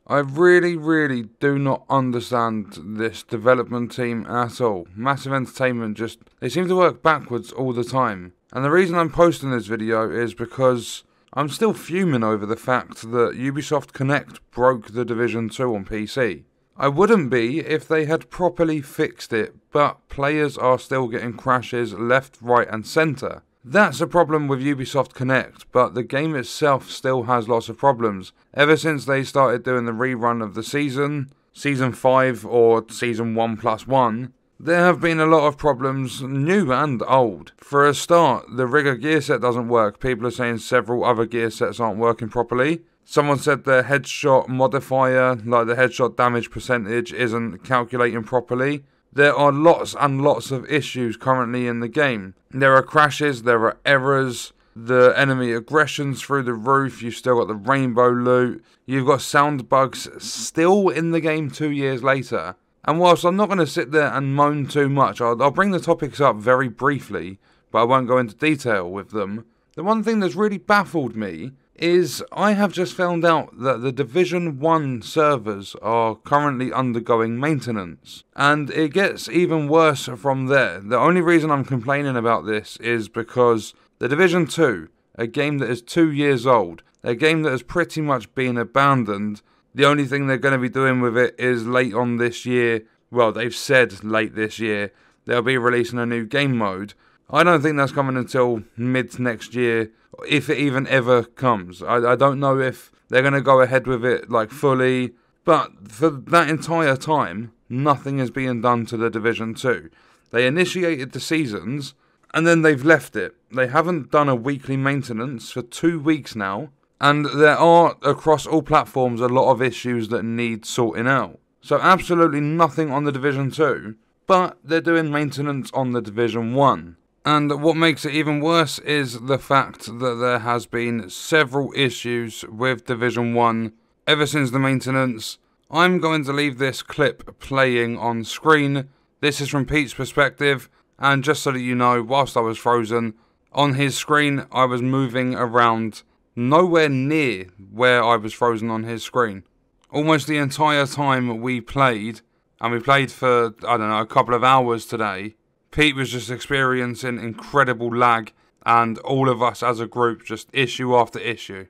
I really do not understand this development team at all. Massive Entertainment they seem to work backwards all the time. And the reason I'm posting this video is because I'm still fuming over the fact that Ubisoft Connect broke The Division 2 on PC. I wouldn't be if they had properly fixed it, but players are still getting crashes left, right and centre. That's a problem with Ubisoft Connect, but the game itself still has lots of problems. Ever since they started doing the rerun of the Season 5 or Season 1+1, there have been a lot of problems, new and old. For a start, the rigger gear set doesn't work. People are saying several other gear sets aren't working properly. Someone said the headshot modifier, like the headshot damage percentage, isn't calculating properly. There are lots and lots of issues currently in the game. There are crashes, there are errors, the enemy aggression's through the roof, you've still got the rainbow loot, you've got sound bugs still in the game 2 years later. And whilst I'm not going to sit there and moan too much, I'll bring the topics up very briefly, but I won't go into detail with them. The one thing that's really baffled me is I have just found out that the Division 1 servers are currently undergoing maintenance. And it gets even worse from there. The only reason I'm complaining about this is because the Division 2, a game that is 2 years old, a game that has pretty much been abandoned, the only thing they're going to be doing with it is late on this year, well, they've said late this year, they'll be releasing a new game mode. I don't think that's coming until mid next year, if it even ever comes. I don't know if they're going to go ahead with it like fully, but for that entire time, nothing is being done to the Division 2. They initiated the seasons, and then they've left it. They haven't done a weekly maintenance for 2 weeks now, and there are, across all platforms, a lot of issues that need sorting out. So absolutely nothing on the Division 2, but they're doing maintenance on the Division 1. And what makes it even worse is the fact that there has been several issues with Division 1 ever since the maintenance. I'm going to leave this clip playing on screen. This is from Pete's perspective, and just so that you know, whilst I was frozen, on his screen I was moving around nowhere near where I was frozen on his screen. Almost the entire time we played, and we played for, I don't know, a couple of hours today, Pete was just experiencing incredible lag, and all of us as a group just issue after issue.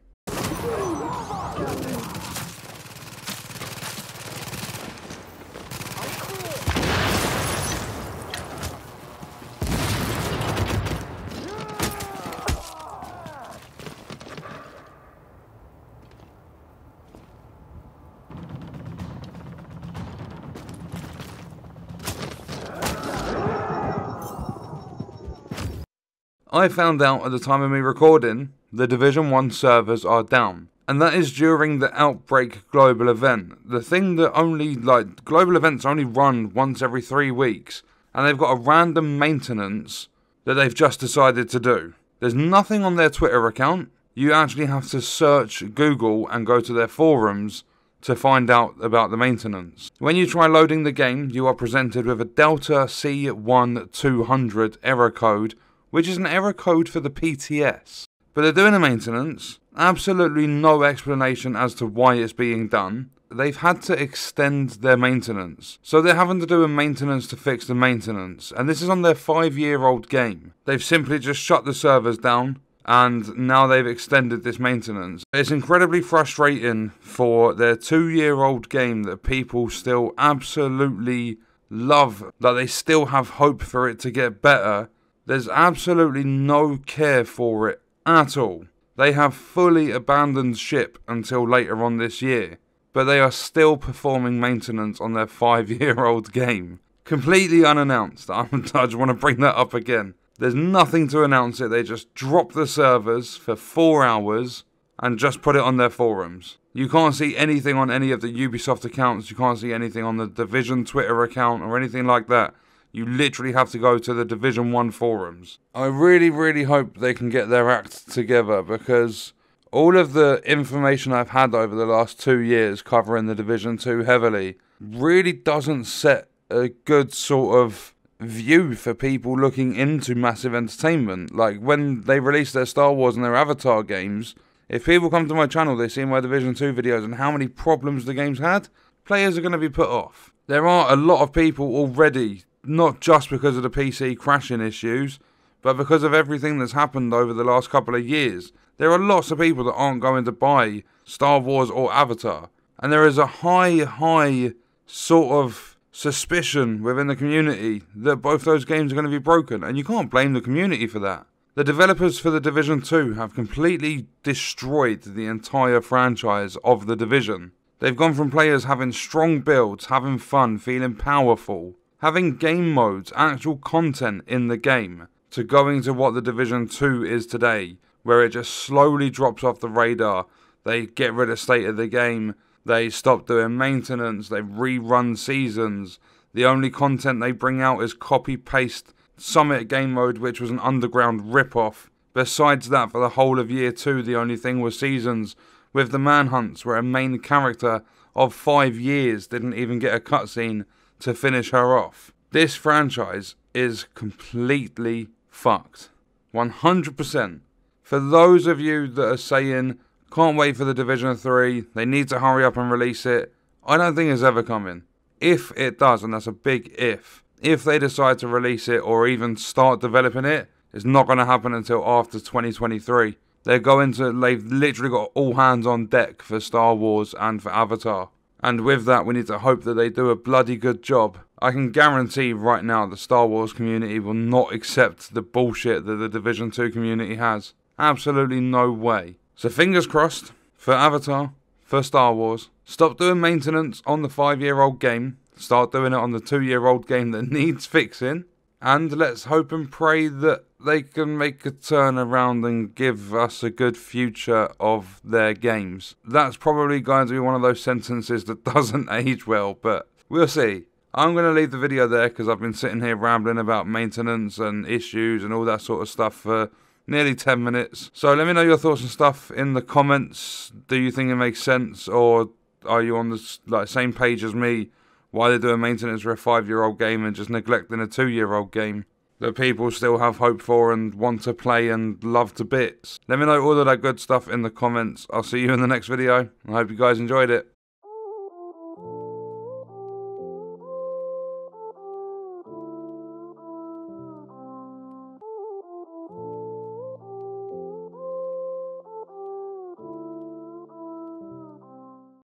I found out at the time of me recording, the Division 1 servers are down. And that is during the Outbreak global event. The thing that global events only run once every 3 weeks. And they've got a random maintenance that they've just decided to do. There's nothing on their Twitter account. You actually have to search Google and go to their forums to find out about the maintenance. When you try loading the game, you are presented with a Delta C1200 error code, which is an error code for the PTS. But they're doing a maintenance, absolutely no explanation as to why it's being done. They've had to extend their maintenance. So they're having to do a maintenance to fix the maintenance. And this is on their 5-year-old game. They've simply just shut the servers down, and now they've extended this maintenance. It's incredibly frustrating for their 2-year-old game that people still absolutely love, that they still have hope for it to get better. There's absolutely no care for it at all. They have fully abandoned ship until later on this year, but they are still performing maintenance on their 5-year-old game. Completely unannounced. I just want to bring that up again. There's nothing to announce it. They just drop the servers for 4 hours and just put it on their forums. You can't see anything on any of the Ubisoft accounts. You can't see anything on the Division Twitter account or anything like that. You literally have to go to the Division 1 forums. I really hope they can get their act together, because all of the information I've had over the last 2 years covering the Division 2 heavily really doesn't set a good sort of view for people looking into Massive Entertainment. Like, when they released their Star Wars and their Avatar games, If people come to my channel, they see my Division 2 videos and how many problems the game's had, players are going to be put off. There are a lot of people already, not just because of the PC crashing issues, but because of everything that's happened over the last couple of years. There are lots of people that aren't going to buy Star Wars or Avatar. And there is a high sort of suspicion within the community that both those games are going to be broken. And you can't blame the community for that. The developers for The Division 2 have completely destroyed the entire franchise of The Division. They've gone from players having strong builds, having fun, feeling powerful, having game modes, actual content in the game, to going to what The Division 2 is today, where it just slowly drops off the radar. They get rid of state of the game, they stop doing maintenance, they rerun seasons. The only content they bring out is copy-paste Summit game mode, which was an underground rip-off. Besides that, for the whole of year 2, the only thing was seasons, with the manhunts, where a main character of 5 years didn't even get a cutscene to finish her off. This franchise is completely fucked. 100%. For those of you that are saying, can't wait for The Division 3, they need to hurry up and release it, I don't think it's ever coming. If it does, and that's a big if they decide to release it or even start developing it, it's not going to happen until after 2023. They've literally got all hands on deck for Star Wars and for Avatar. And with that, we need to hope that they do a bloody good job. I can guarantee right now the Star Wars community will not accept the bullshit that the Division 2 community has. Absolutely no way. So fingers crossed for Avatar, for Star Wars. Stop doing maintenance on the 5-year-old game. Start doing it on the 2-year-old game that needs fixing. And let's hope and pray that they can make a turn around and give us a good future of their games. That's probably going to be one of those sentences that doesn't age well, but we'll see. I'm going to leave the video there because I've been sitting here rambling about maintenance and issues and all that sort of stuff for nearly 10 minutes. So let me know your thoughts and stuff in the comments. Do you think it makes sense, or are you on the same page as me? Why they're doing maintenance for a 5-year-old game and just neglecting a 2-year-old game that people still have hope for and want to play and love to bits? Let me know all of that good stuff in the comments. I'll see you in the next video. I hope you guys enjoyed it.